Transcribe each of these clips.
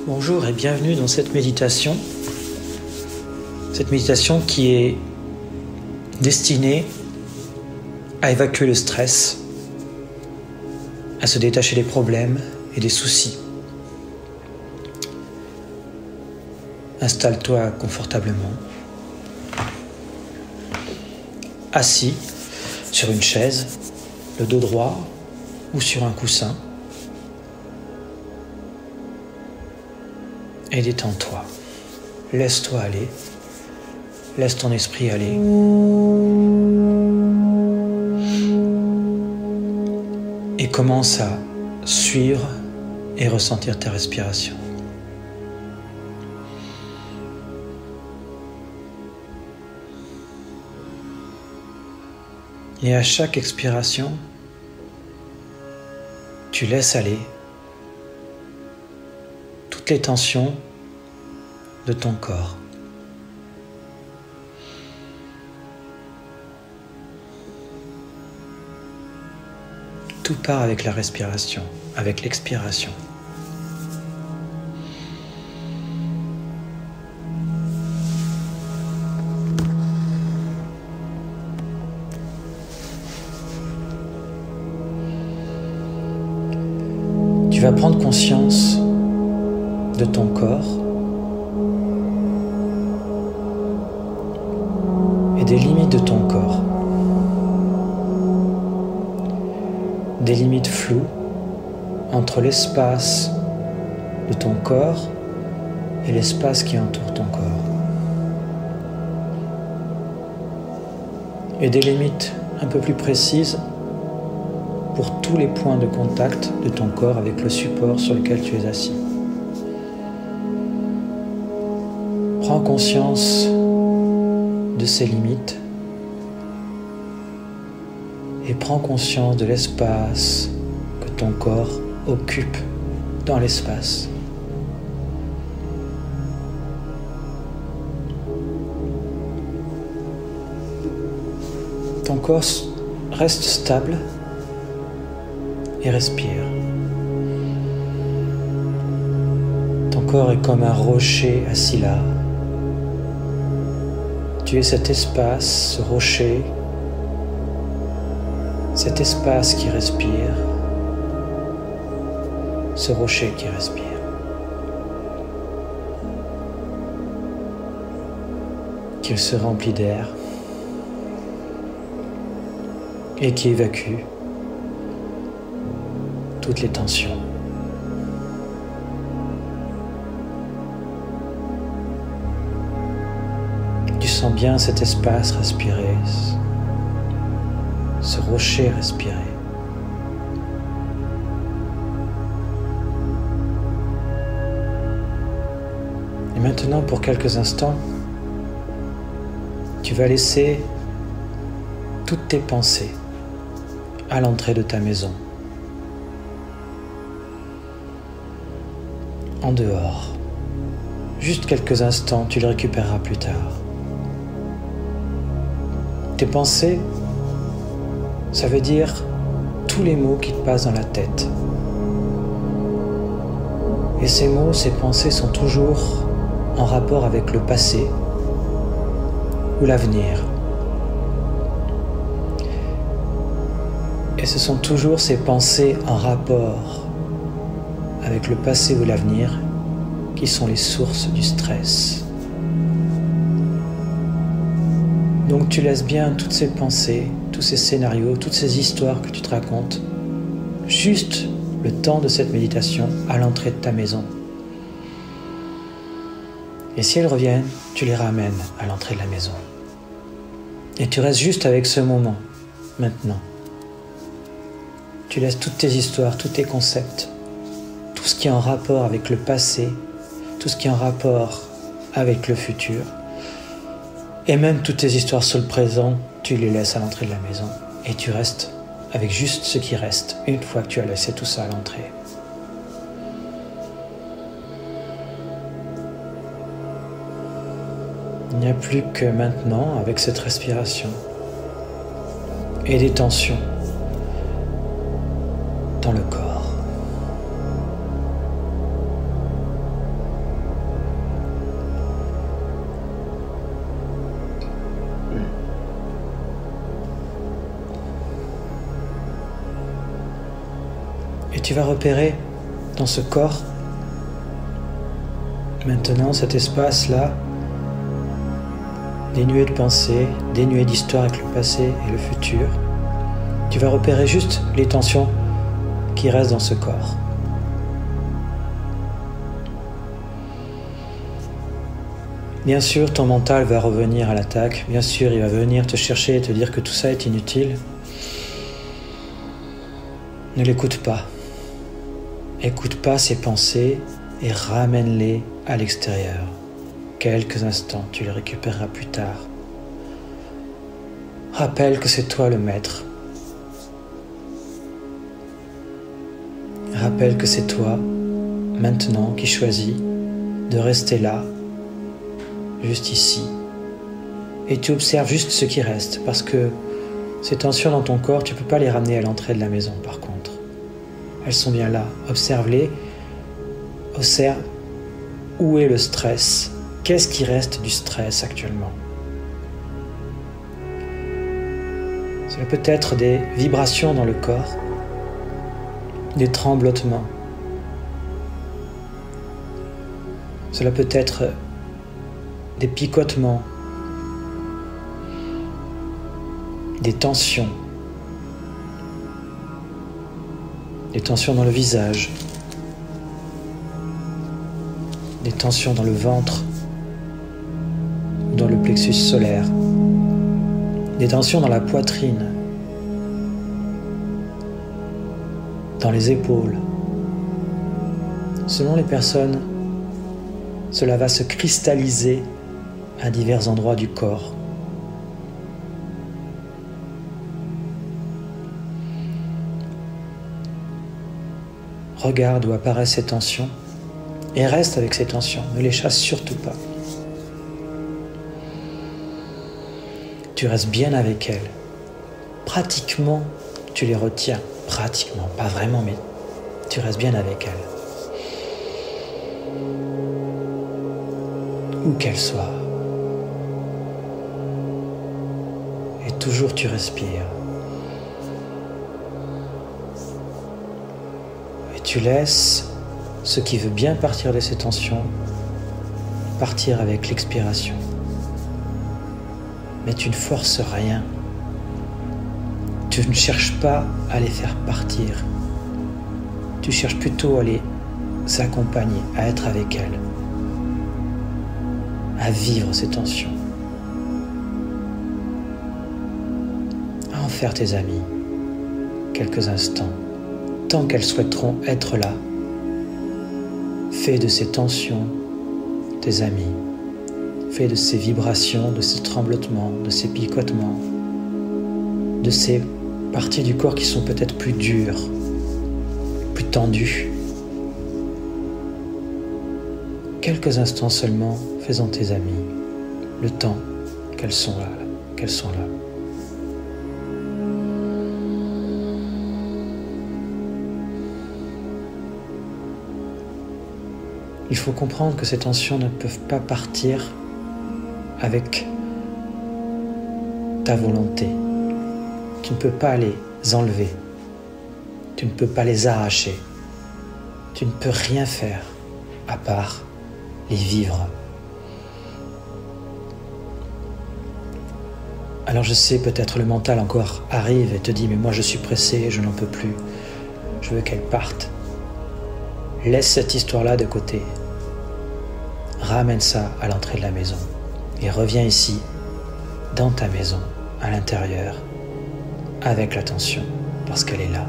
Bonjour et bienvenue dans cette méditation qui est destinée à évacuer le stress, à se détacher des problèmes et des soucis. Installe-toi confortablement, assis sur une chaise, le dos droit ou sur un coussin. Et détends-toi, laisse-toi aller, laisse ton esprit aller. Et commence à suivre et ressentir ta respiration. Et à chaque expiration, tu laisses aller toutes les tensions de ton corps. Tout part avec la respiration, avec l'expiration. Tu vas prendre conscience de ton corps et des limites de ton corps. Des limites floues entre l'espace de ton corps et l'espace qui entoure ton corps. Et des limites un peu plus précises pour tous les points de contact de ton corps avec le support sur lequel tu es assis. Prends conscience de ces limites et prends conscience de l'espace que ton corps occupe dans l'espace. Ton corps reste stable et respire. Ton corps est comme un rocher assis là. Tu es cet espace, ce rocher, cet espace qui respire, ce rocher qui respire. Qu'il se remplit d'air et qui évacue toutes les tensions. Tu sens bien cet espace respirer, ce rocher respirer. Et maintenant, pour quelques instants, tu vas laisser toutes tes pensées à l'entrée de ta maison. En dehors. Juste quelques instants, tu les récupéreras plus tard. Tes pensées, ça veut dire tous les mots qui te passent dans la tête. Et ces mots, ces pensées sont toujours en rapport avec le passé ou l'avenir. Et ce sont toujours ces pensées en rapport avec le passé ou l'avenir qui sont les sources du stress. Donc tu laisses bien toutes ces pensées, tous ces scénarios, toutes ces histoires que tu te racontes, juste le temps de cette méditation à l'entrée de ta maison. Et si elles reviennent, tu les ramènes à l'entrée de la maison. Et tu restes juste avec ce moment, maintenant. Tu laisses toutes tes histoires, tous tes concepts, tout ce qui est en rapport avec le passé, tout ce qui est en rapport avec le futur, et même toutes tes histoires sur le présent, tu les laisses à l'entrée de la maison et tu restes avec juste ce qui reste une fois que tu as laissé tout ça à l'entrée. Il n'y a plus que maintenant, avec cette respiration et des tensions dans le corps. tu vas repérer dans ce corps, maintenant cet espace-là, dénué de pensée, dénué d'histoire avec le passé et le futur, tu vas repérer juste les tensions qui restent dans ce corps. Bien sûr, ton mental va revenir à l'attaque. Bien sûr, il va venir te chercher et te dire que tout ça est inutile. Ne l'écoute pas. Écoute pas ses pensées et ramène-les à l'extérieur. Quelques instants, tu les récupéreras plus tard. Rappelle que c'est toi le maître. Rappelle que c'est toi, maintenant, qui choisis de rester là, juste ici, et tu observes juste ce qui reste, parce que ces tensions dans ton corps, tu ne peux pas les ramener à l'entrée de la maison par contre. Elles sont bien là, observe-les, observe où est le stress, qu'est-ce qui reste du stress actuellement. Cela peut être des vibrations dans le corps, des tremblotements. Cela peut être des picotements, des tensions dans le visage, des tensions dans le ventre, dans le plexus solaire, des tensions dans la poitrine, dans les épaules. Selon les personnes, cela va se cristalliser à divers endroits du corps. Regarde où apparaissent ces tensions et reste avec ces tensions, ne les chasse surtout pas. Tu restes bien avec elles. Pratiquement, tu les retiens. Pratiquement, pas vraiment, mais tu restes bien avec elles. Où qu'elles soient. Et toujours tu respires. Et tu laisses ce qui veut bien partir de ces tensions partir avec l'expiration. Mais tu ne forces rien. Tu ne cherches pas à les faire partir. Tu cherches plutôt à les accompagner, à être avec elles, à vivre ces tensions, à en faire tes amis quelques instants, tant qu'elles souhaiteront être là. Fais de ces tensions tes amis. Fais de ces vibrations, de ces tremblotements, de ces picotements, de ces parties du corps qui sont peut-être plus dures, plus tendues. Quelques instants seulement, fais-en tes amis, le temps qu'elles sont là, qu'elles sont là. Il faut comprendre que ces tensions ne peuvent pas partir avec ta volonté. Tu ne peux pas les enlever. Tu ne peux pas les arracher. Tu ne peux rien faire à part les vivre. Alors je sais, peut-être le mental encore arrive et te dit « mais moi je suis pressé, je n'en peux plus, je veux qu'elle parte ». Laisse cette histoire-là de côté. Ramène ça à l'entrée de la maison et reviens ici, dans ta maison, à l'intérieur, avec l'attention, parce qu'elle est là.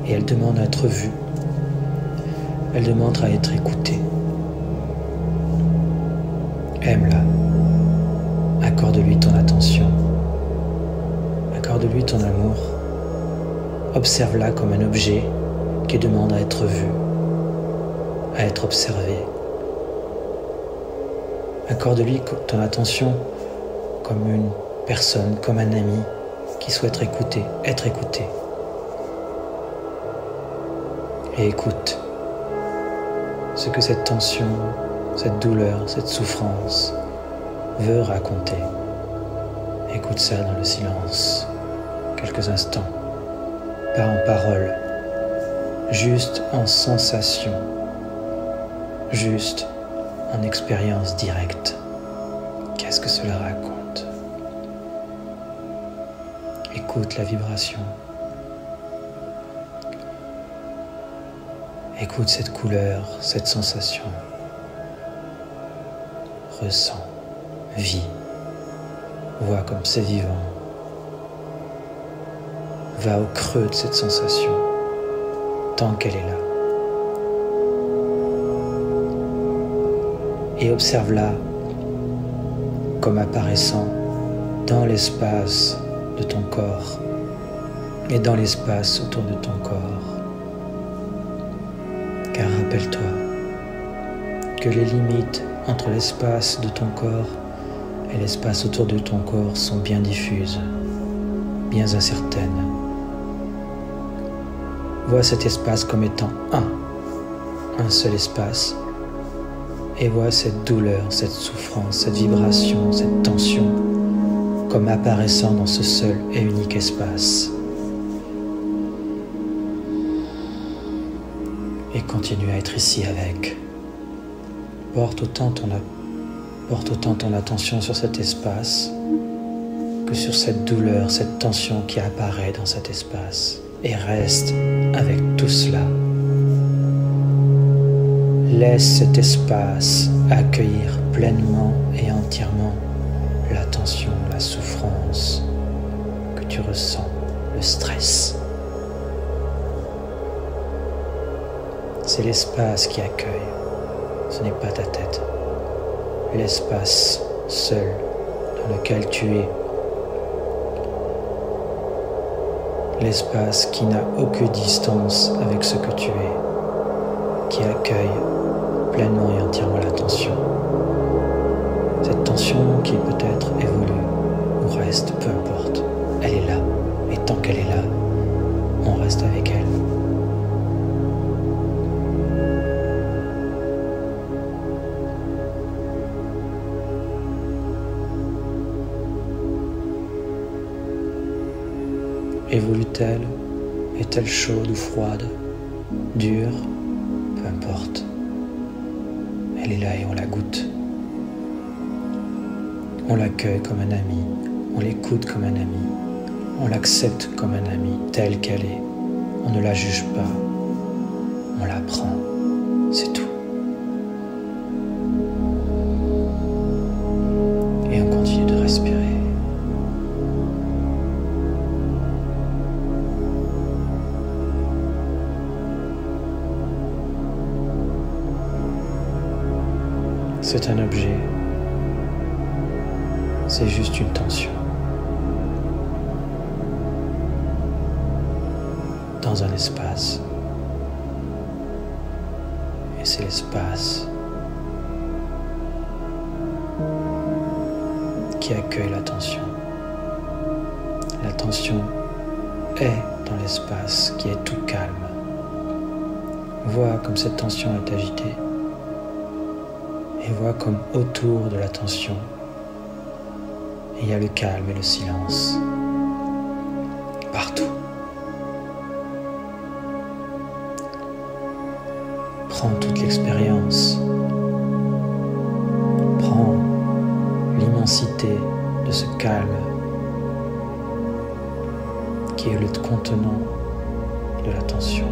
Et elle demande à être vue. Elle demande à être écoutée. Aime-la. Accorde-lui ton attention. Accorde-lui ton amour. Observe-la comme un objet qui demande à être vu, à être observé. Accorde-lui ton attention comme une personne, comme un ami qui souhaite être écouté. Et écoute ce que cette tension, cette douleur, cette souffrance veut raconter. Écoute ça dans le silence, quelques instants, pas en parole, juste en sensation, juste en expérience directe. Qu'est-ce que cela raconte? Écoute la vibration. Écoute cette couleur, cette sensation. Ressens, vis, vois comme c'est vivant. Va au creux de cette sensation, tant qu'elle est là. Et observe-la comme apparaissant dans l'espace de ton corps et dans l'espace autour de ton corps. Car rappelle-toi que les limites entre l'espace de ton corps et l'espace autour de ton corps sont bien diffuses, bien incertaines. Vois cet espace comme étant un seul espace, et vois cette douleur, cette souffrance, cette vibration, cette tension comme apparaissant dans ce seul et unique espace. Et continue à être ici avec. Porte autant ton attention sur cet espace que sur cette douleur, cette tension qui apparaît dans cet espace. Et reste avec tout cela. Laisse cet espace accueillir pleinement et entièrement la tension, la souffrance que tu ressens, le stress. C'est l'espace qui accueille, ce n'est pas ta tête. L'espace seul dans lequel tu es. L'espace qui n'a aucune distance avec ce que tu es, qui accueille pleinement et entièrement la tension. Cette tension qui peut-être évolue ou reste, peu importe, elle est là. Et tant qu'elle est là, on reste avec elle. Évolue-t-elle? Est-elle chaude ou froide? Dure? Peu importe. Elle est là et on la goûte. On l'accueille comme un ami, on l'écoute comme un ami, on l'accepte comme un ami, telle qu'elle est. On ne la juge pas, on la prend, c'est tout. Et on continue de respirer. C'est un objet, c'est juste une tension. Dans un espace. Et c'est l'espace qui accueille la tension. La tension est dans l'espace qui est tout calme. Vois comme cette tension est agitée. Et vois comme autour de la tension, il y a le calme et le silence. Partout. Prends toute l'expérience. Prends l'immensité de ce calme qui est le contenant de la tension.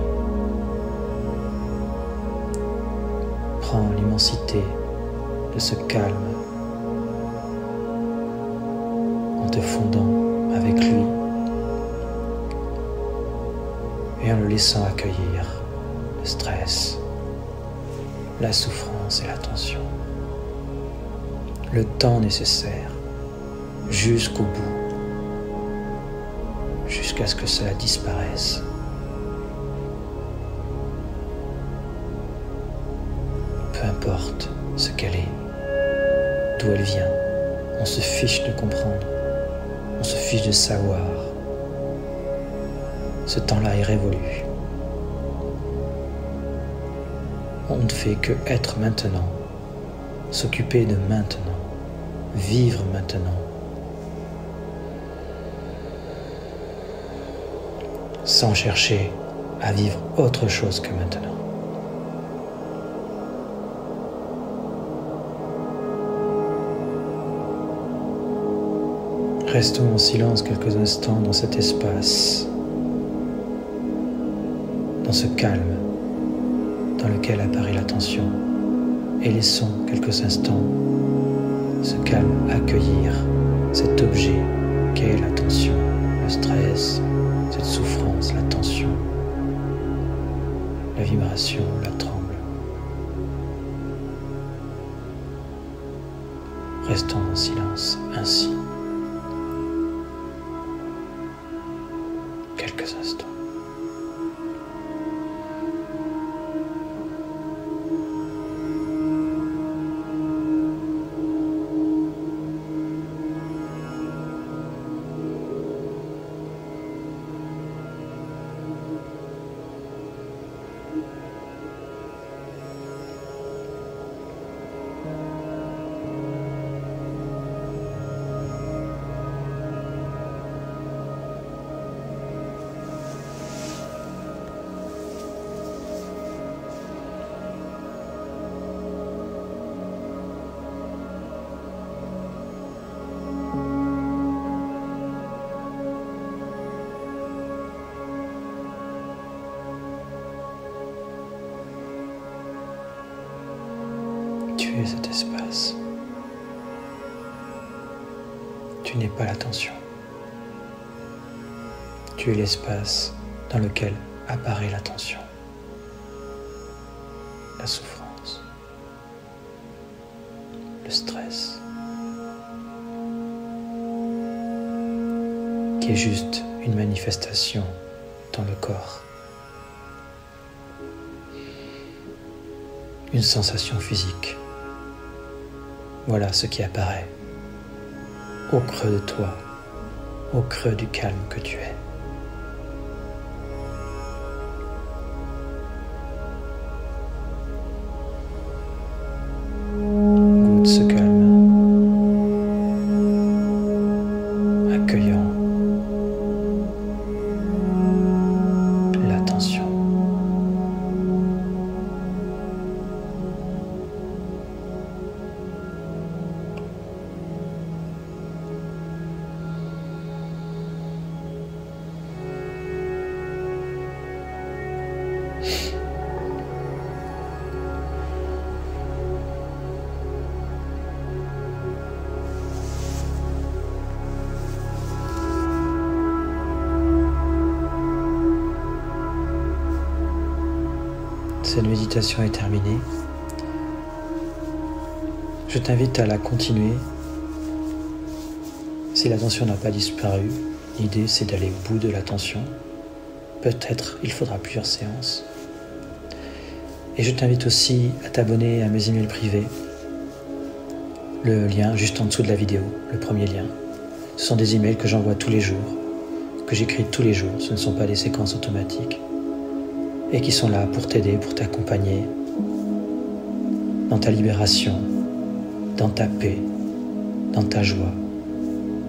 Prends l'immensité de ce calme en te fondant avec lui et en le laissant accueillir le stress, la souffrance et la tension. Le temps nécessaire jusqu'au bout, jusqu'à ce que cela disparaisse. Peu importe ce qu'elle est, d'où elle vient, on se fiche de comprendre, on se fiche de savoir. Ce temps-là est révolu. On ne fait que être maintenant, s'occuper de maintenant, vivre maintenant. Sans chercher à vivre autre chose que maintenant. Restons en silence quelques instants dans cet espace, dans ce calme dans lequel apparaît l'attention, et laissons quelques instants ce calme accueillir cet objet qu'est l'attention, le stress, cette souffrance, la tension, la vibration, la tremble. Restons en silence ainsi. Quelques instants. Tu es cet espace. Tu n'es pas l'attention. Tu es l'espace dans lequel apparaît l'attention, la souffrance, le stress, qui est juste une manifestation dans le corps, une sensation physique. Voilà ce qui apparaît au creux de toi, au creux du calme que tu es. Goûte ce calme, accueillant l'attention. Cette méditation est terminée. Je t'invite à la continuer. Si l'attention n'a pas disparu, l'idée c'est d'aller au bout de l'attention. Peut-être il faudra plusieurs séances. Et je t'invite aussi à t'abonner à mes emails privés. Le lien juste en dessous de la vidéo, le premier lien. Ce sont des emails que j'envoie tous les jours, que j'écris tous les jours. Ce ne sont pas des séquences automatiques. Et qui sont là pour t'aider, pour t'accompagner dans ta libération, dans ta paix, dans ta joie,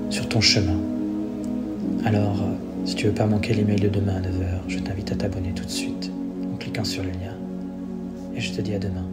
sur ton chemin. Alors, si tu veux pas manquer l'email de demain à 9h, je t'invite à t'abonner tout de suite en cliquant sur le lien. Et je te dis à demain.